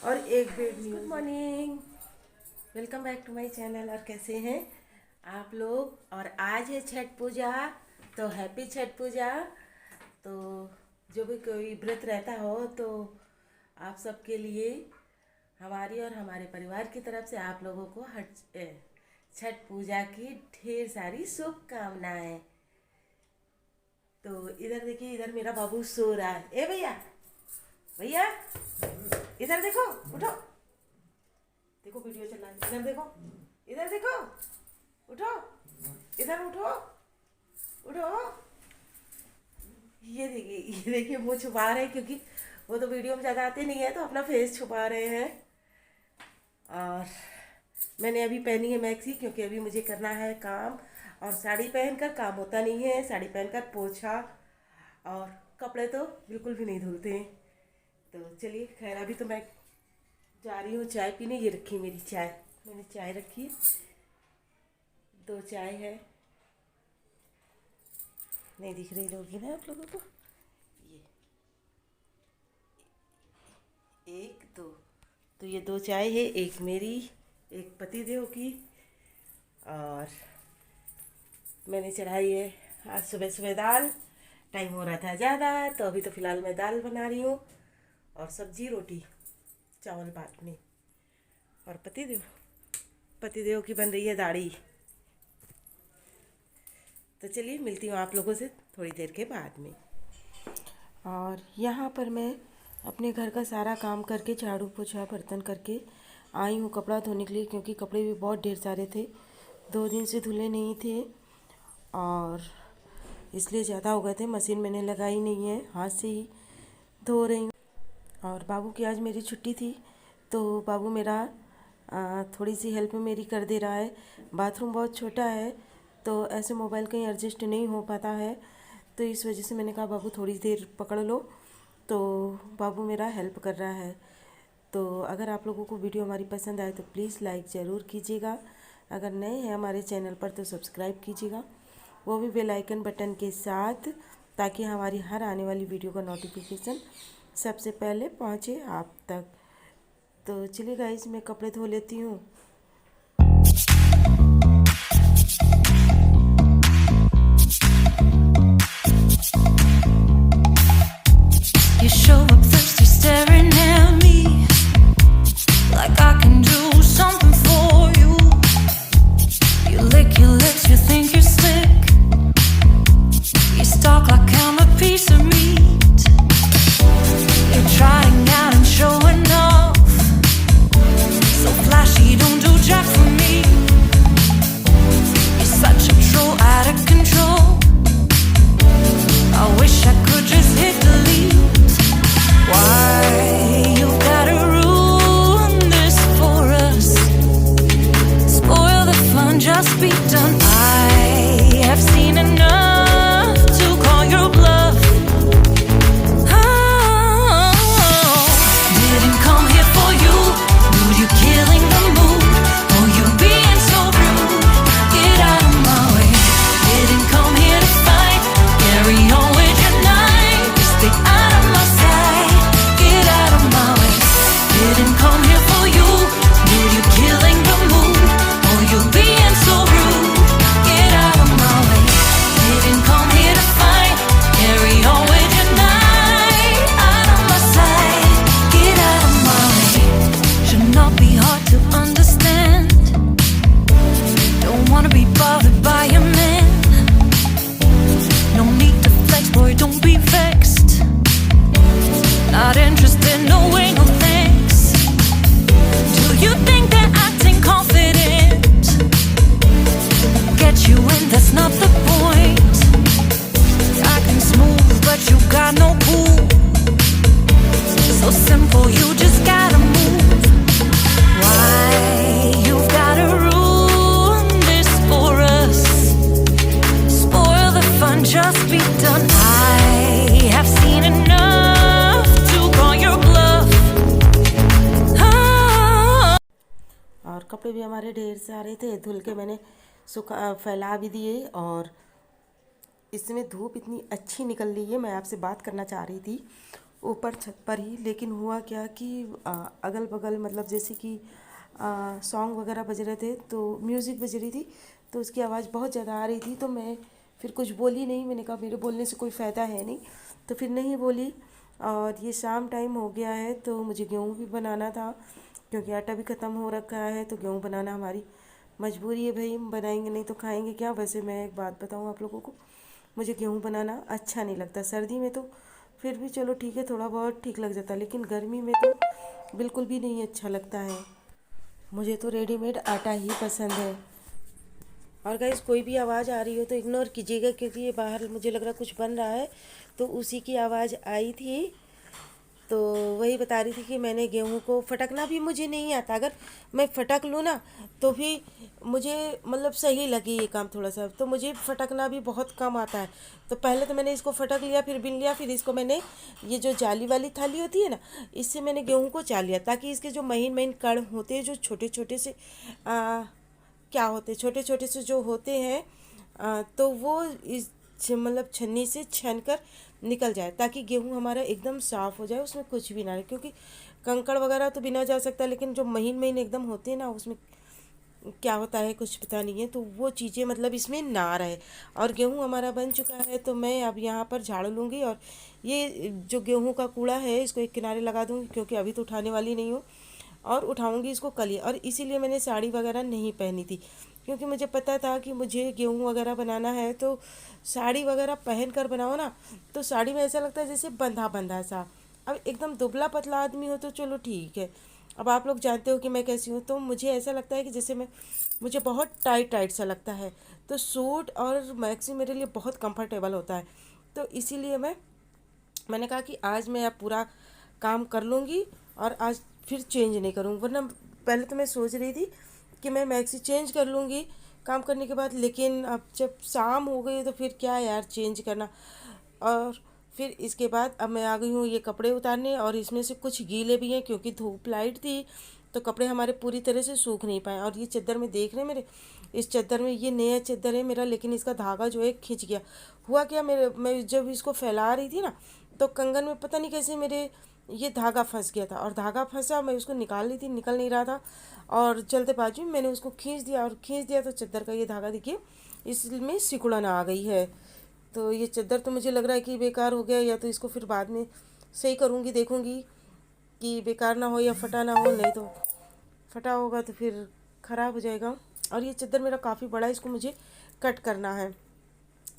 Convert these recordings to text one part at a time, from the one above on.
और एक bad news. Good morning, welcome back to my channel. और कैसे हैं आप लोग। और आज है छठ पूजा, तो हैप्पी छठ पूजा। तो जो भी कोई व्रत रहता हो तो आप सबके लिए हमारी और हमारे परिवार की तरफ से आप लोगों को छठ पूजा की ढेर सारी शुभकामनाएं। तो इधर देखिए, इधर मेरा बाबू सो रहा है। ए भैया, भैया इधर देखो, उठो। देखो वीडियो चला है, इधर देखो, इधर देखो, उठो, इधर उठो, उठो। ये देखिए मुँह छुपा रहे हैं, क्योंकि वो तो वीडियो में ज़्यादा आते नहीं है, तो अपना फेस छुपा रहे हैं। और मैंने अभी पहनी है मैक्सी, क्योंकि अभी मुझे करना है काम। और साड़ी पहनकर काम होता नहीं है, साड़ी पहनकर पोछा और कपड़े तो बिल्कुल भी नहीं धुलते हैं। तो चलिए, खैर अभी तो मैं जा रही हूँ चाय पीने। ये रखी मेरी चाय, मैंने चाय रखी, 2 चाय है। नहीं दिख रही होगी ना आप लोगों को। ये 1 2, तो ये 2 चाय है, एक मेरी, एक पतिदेव की। और मैंने चढ़ाई है आज सुबह सुबह दाल। टाइम हो रहा था ज़्यादा, तो अभी तो फ़िलहाल मैं दाल बना रही हूँ, और सब्जी रोटी चावल बाद में। और पतिदेव की बन रही है दाढ़ी। तो चलिए, मिलती हूँ आप लोगों से थोड़ी देर के बाद में। और यहाँ पर मैं अपने घर का सारा काम करके, झाड़ू पोछा बर्तन करके आई हूँ कपड़ा धोने के लिए, क्योंकि कपड़े भी बहुत ढेर सारे थे, 2 दिन से धुले नहीं थे और इसलिए ज़्यादा हो गए थे। मशीन मैंने लगाई नहीं है, हाथ से ही धो रही हूँ। और बाबू की आज मेरी छुट्टी थी, तो बाबू मेरा थोड़ी सी हेल्प मेरी कर दे रहा है। बाथरूम बहुत छोटा है, तो ऐसे मोबाइल कहीं एडजस्ट नहीं हो पाता है, तो इस वजह से मैंने कहा बाबू थोड़ी देर पकड़ लो। तो बाबू मेरा हेल्प कर रहा है। तो अगर आप लोगों को वीडियो हमारी पसंद आए तो प्लीज़ लाइक ज़रूर कीजिएगा। अगर नए हैं हमारे चैनल पर तो सब्सक्राइब कीजिएगा, वो भी बेल आइकन बटन के साथ, ताकि हमारी हर आने वाली वीडियो का नोटिफिकेशन सबसे पहले पहुंचे आप तक। तो चलिए गाइस, मैं कपड़े धो लेती हूँ। You show up thirsty, staring at me like I can do something for you. You lick your lips, you think you're slick. You stalk like I'm a piece of meat. You're trying out and showing off, so flashy, don't do jack for me. You're such a troll, out of control. I wish I could just hit delete. Why you gotta ruin this for us? Spoil the fun, just be done. I have seen enough to call your bluff. Oh, didn't come here for you. Knew you killing the mood. Oh, you being so rude. Get out of my way. Didn't come here to fight. Carry on with your night. Stay out of my sight. Get out of my way. Didn't come here for you. Knew you killing the mood. Oh, you being so rude. Get out of my way. Didn't come here to fight. Carry on with your night. Out of my sight. Get out of my way. Should not be hard to understand. Don't wanna be bothered by a man. No need to flex, boy, don't be vexed. Not interested, no way, no thanks. Do you think that acting confident get you in? That's not the point. Acting smooth, but you got no cool. So simple, you just gotta move. Why you gotta ruin this for us? Spoil the fun, just be done. I have seen enough to call your bluff. Oh. और कपड़े भी हमारे ढेर सारे थे, धुल के मैंने सुखा फैला भी दिए। और इसमें धूप इतनी अच्छी निकल रही है, मैं आपसे बात करना चाह रही थी। ऊपर छत पर ही। लेकिन हुआ क्या कि अगल बगल मतलब जैसे कि सॉन्ग वगैरह बज रहे थे, तो म्यूज़िक बज रही थी, तो उसकी आवाज़ बहुत ज़्यादा आ रही थी। तो मैं फिर कुछ बोली नहीं, मैंने कहा मेरे बोलने से कोई फ़ायदा है नहीं, तो फिर नहीं बोली। और ये शाम टाइम हो गया है, तो मुझे गेहूँ भी बनाना था, क्योंकि आटा भी ख़त्म हो रखा है। तो गेहूँ बनाना हमारी मजबूरी है भाई, हम बनाएंगे नहीं तो खाएंगे क्या। वैसे मैं एक बात बताऊँ आप लोगों को, मुझे गेहूँ बनाना अच्छा नहीं लगता। सर्दी में तो फिर भी चलो ठीक है, थोड़ा बहुत ठीक लग जाता है, लेकिन गर्मी में तो बिल्कुल भी नहीं अच्छा लगता है। मुझे तो रेडीमेड आटा ही पसंद है। और गाइस, कोई भी आवाज़ आ रही हो तो इग्नोर कीजिएगा, क्योंकि ये बाहर मुझे लग रहा कुछ बन रहा है, तो उसी की आवाज़ आई थी। तो वही बता रही थी कि मैंने गेहूं को फटकना भी मुझे नहीं आता। अगर मैं फटक लूँ ना तो भी मुझे मतलब सही लगे ये काम थोड़ा सा, तो मुझे फटकना भी बहुत कम आता है। तो पहले तो मैंने इसको फटक लिया, फिर बिन लिया, फिर इसको मैंने ये जो जाली वाली थाली होती है ना, इससे मैंने गेहूं को चाल लिया, ताकि इसके जो महीन महीन कण होते हैं, जो छोटे छोटे से क्या होते हैं, छोटे छोटे से जो होते हैं, तो वो इस मतलब छन्नी से छन कर निकल जाए, ताकि गेहूं हमारा एकदम साफ़ हो जाए, उसमें कुछ भी ना रहे। क्योंकि कंकड़ वगैरह तो बिना जा सकता, लेकिन जो महीन महीन एकदम होते हैं ना, उसमें क्या होता है कुछ पता नहीं है, तो वो चीज़ें मतलब इसमें ना रहे। और गेहूं हमारा बन चुका है, तो मैं अब यहाँ पर झाड़ू लूँगी, और ये जो गेहूं का कूड़ा है इसको एक किनारे लगा दूँगी, क्योंकि अभी तो उठाने वाली नहीं हूँ, और उठाऊंगी इसको कल ही। और इसीलिए मैंने साड़ी वगैरह नहीं पहनी थी, क्योंकि मुझे पता था कि मुझे गेहूं वगैरह बनाना है। तो साड़ी वगैरह पहन कर बनाओ ना, तो साड़ी में ऐसा लगता है जैसे बंधा बंधा सा। अब एकदम दुबला पतला आदमी हो तो चलो ठीक है, अब आप लोग जानते हो कि मैं कैसी हूँ, तो मुझे ऐसा लगता है कि जैसे मुझे बहुत टाइट टाइट सा लगता है। तो सूट और मैक्सी मेरे लिए बहुत कंफर्टेबल होता है। तो इसीलिए मैंने कहा कि आज मैं अब पूरा काम कर लूँगी, और आज फिर चेंज नहीं करूँगी। वरना पहले तो मैं सोच रही थी कि मैं मैक्सी चेंज कर लूँगी काम करने के बाद, लेकिन अब जब शाम हो गई तो फिर क्या यार चेंज करना। और फिर इसके बाद अब मैं आ गई हूँ ये कपड़े उतारने, और इसमें से कुछ गीले भी हैं, क्योंकि धूप लाइट थी, तो कपड़े हमारे पूरी तरह से सूख नहीं पाए। और ये चादर में देख रहे हैं मेरे, इस चादर में, ये नया चादर है मेरा, लेकिन इसका धागा जो है खिंच गया। हुआ क्या, मैं जब इसको फैला रही थी ना, तो कंगन में पता नहीं कैसे मेरे ये धागा फंस गया था, और धागा फंसा, मैं उसको निकाल रही थी, निकल नहीं रहा था, और चलते बाजू में मैंने उसको खींच दिया, और खींच दिया तो चादर का ये धागा देखिए इसमें सिकुड़न आ गई है। तो ये चादर तो मुझे लग रहा है कि बेकार हो गया, या तो इसको फिर बाद में सही करूँगी, देखूँगी कि बेकार ना हो या फटा ना हो। नहीं तो फटा होगा तो फिर ख़राब हो जाएगा। और ये चादर मेरा काफ़ी बड़ा है, इसको मुझे कट करना है।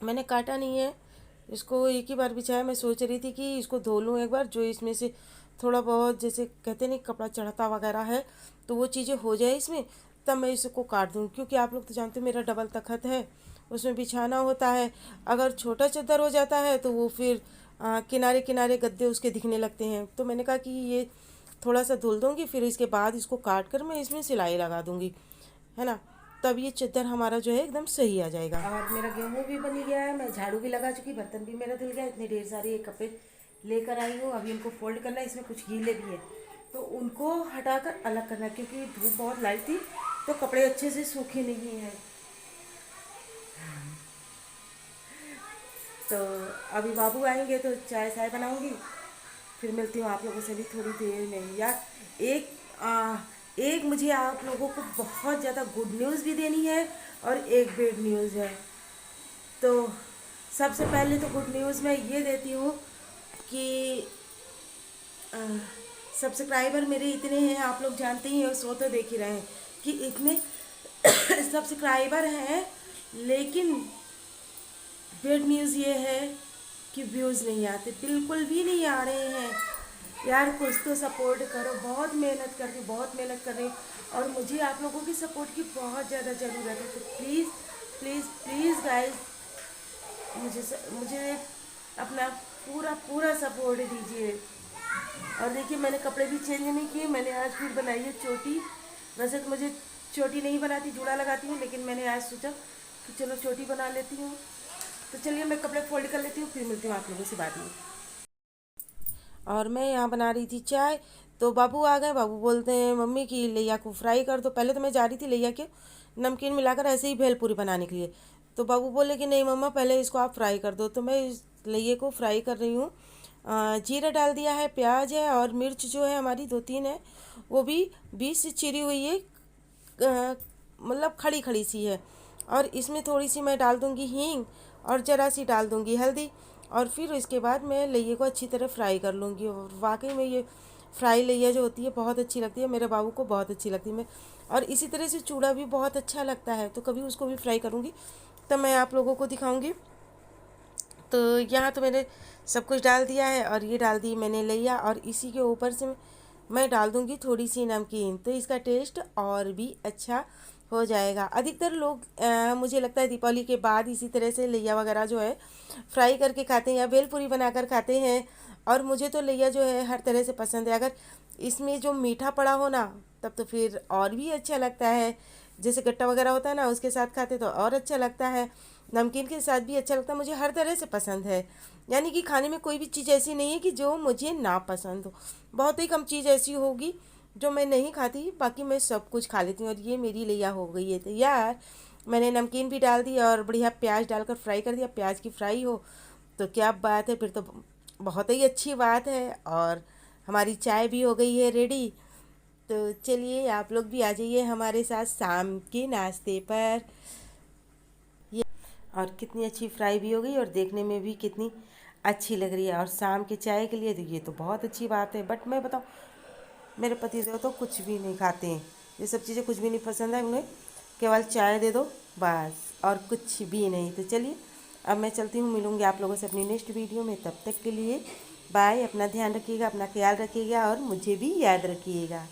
मैंने काटा नहीं है, इसको एक ही बार बिछाया। मैं सोच रही थी कि इसको धो लूँ एक बार, जो इसमें से थोड़ा बहुत जैसे कहते नहीं कपड़ा चढ़ता वगैरह है, तो वो चीज़ें हो जाए इसमें, तब मैं इसको काट दूँ। क्योंकि आप लोग तो जानते हो मेरा डबल तखत है, उसमें बिछाना होता है। अगर छोटा चादर हो जाता है तो वो फिर किनारे किनारे गद्दे उसके दिखने लगते हैं। तो मैंने कहा कि ये थोड़ा सा धुल दूँगी, फिर इसके बाद इसको काट कर मैं इसमें सिलाई लगा दूँगी, है ना। तब ये चादर हमारा जो है एकदम सही आ जाएगा। और मेरा गेहूँ भी बन गया है, मैं झाड़ू भी लगा चुकी, बर्तन भी मेरा धुल गया। इतने ढेर सारे ये कपड़े लेकर आई हूँ, अभी इनको फोल्ड करना है। इसमें कुछ गीले भी है, तो उनको हटाकर अलग करना है, क्योंकि धूप बहुत लाइट थी, तो कपड़े अच्छे से सूखे नहीं हैं। तो अभी बाबू आएंगे तो चाय चाय बनाऊंगी, फिर मिलती हूँ आप लोगों से भी थोड़ी देर में। यार एक एक मुझे आप लोगों को बहुत ज़्यादा गुड न्यूज़ भी देनी है, और एक बैड न्यूज़ है। तो सबसे पहले तो गुड न्यूज़ मैं ये देती हूँ कि सब्सक्राइबर मेरे इतने हैं, आप लोग जानते ही हैं, सो तो देख ही रहे हैं कि इतने सब्सक्राइबर हैं, लेकिन बैड न्यूज़ ये है कि व्यूज़ नहीं आते, बिल्कुल भी नहीं आ रहे हैं। यार कुछ तो सपोर्ट करो, बहुत मेहनत करके बहुत मेहनत कर रही हूँ, और मुझे आप लोगों की सपोर्ट की बहुत ज़्यादा ज़रूरत है। तो प्लीज़ प्लीज़ प्लीज़ गाइस, मुझे अपना पूरा पूरा सपोर्ट दीजिए। और देखिए मैंने कपड़े भी चेंज नहीं किए, मैंने आज फिर बनाई है चोटी। वैसे तो मुझे चोटी नहीं बनाती, जूड़ा लगाती हूँ, लेकिन मैंने आज सोचा कि चलो चोटी बना लेती हूँ। तो चलिए मैं कपड़े फोल्ड कर लेती हूँ, फिर मिलती हूँ आप लोगों से बाद में। और मैं यहाँ बना रही थी चाय, तो बाबू आ गए। बाबू बोलते हैं मम्मी की लैया को फ्राई कर दो। पहले तो मैं जा रही थी लैया के नमकीन मिलाकर ऐसे ही भेलपूरी बनाने के लिए, तो बाबू बोले कि नहीं मम्मा पहले इसको आप फ्राई कर दो। तो मैं इस लैये को फ्राई कर रही हूँ, जीरा डाल दिया है, प्याज है और मिर्च जो है हमारी 2-3 है, वो भी बीच से चिरी हुई है, मतलब खड़ी खड़ी सी है। और इसमें थोड़ी सी मैं डाल दूँगी हींग और ज़रा सी डाल दूँगी हल्दी। और फिर इसके बाद मैं लइये को अच्छी तरह फ्राई कर लूँगी। और वाकई में ये फ्राई लइया जो होती है बहुत अच्छी लगती है, मेरे बाबू को बहुत अच्छी लगती है। मैं और इसी तरह से चूड़ा भी बहुत अच्छा लगता है, तो कभी उसको भी फ्राई करूँगी तब मैं आप लोगों को दिखाऊँगी। तो यहाँ तो मैंने सब कुछ डाल दिया है और ये डाल दी मैंने लइया, और इसी के ऊपर से मैं डाल दूँगी थोड़ी सी नमकीन, तो इसका टेस्ट और भी अच्छा हो जाएगा। अधिकतर लोग मुझे लगता है दीपावली के बाद इसी तरह से लइया वगैरह जो है फ्राई करके खाते हैं या भेलपूरी बनाकर खाते हैं। और मुझे तो लइया जो है हर तरह से पसंद है। अगर इसमें जो मीठा पड़ा हो ना तब तो फिर और भी अच्छा लगता है। जैसे गट्टा वगैरह होता है ना, उसके साथ खाते तो और अच्छा लगता है, नमकीन के साथ भी अच्छा लगता है। मुझे हर तरह से पसंद है, यानी कि खाने में कोई भी चीज़ ऐसी नहीं है कि जो मुझे ना पसंद हो। बहुत ही कम चीज़ ऐसी होगी जो मैं नहीं खाती, बाकी मैं सब कुछ खा लेती हूँ। और ये मेरी लइया हो गई है तैयार। मैंने नमकीन भी डाल दी और बढ़िया प्याज डालकर फ्राई कर दिया। प्याज की फ्राई हो तो क्या बात है, फिर तो बहुत ही अच्छी बात है। और हमारी चाय भी हो गई है रेडी। तो चलिए आप लोग भी आ जाइए हमारे साथ शाम के नाश्ते पर। ये और कितनी अच्छी फ्राई भी हो गई और देखने में भी कितनी अच्छी लग रही है। और शाम के चाय के लिए तो ये तो बहुत अच्छी बात है। बट मैं बताऊँ, मेरे पति देव तो कुछ भी नहीं खाते हैं, ये सब चीज़ें कुछ भी नहीं पसंद है उन्हें, केवल चाय दे दो बस और कुछ भी नहीं। तो चलिए अब मैं चलती हूँ, मिलूँगी आप लोगों से अपनी नेक्स्ट वीडियो में। तब तक के लिए बाय। अपना ध्यान रखिएगा, अपना ख्याल रखिएगा और मुझे भी याद रखिएगा।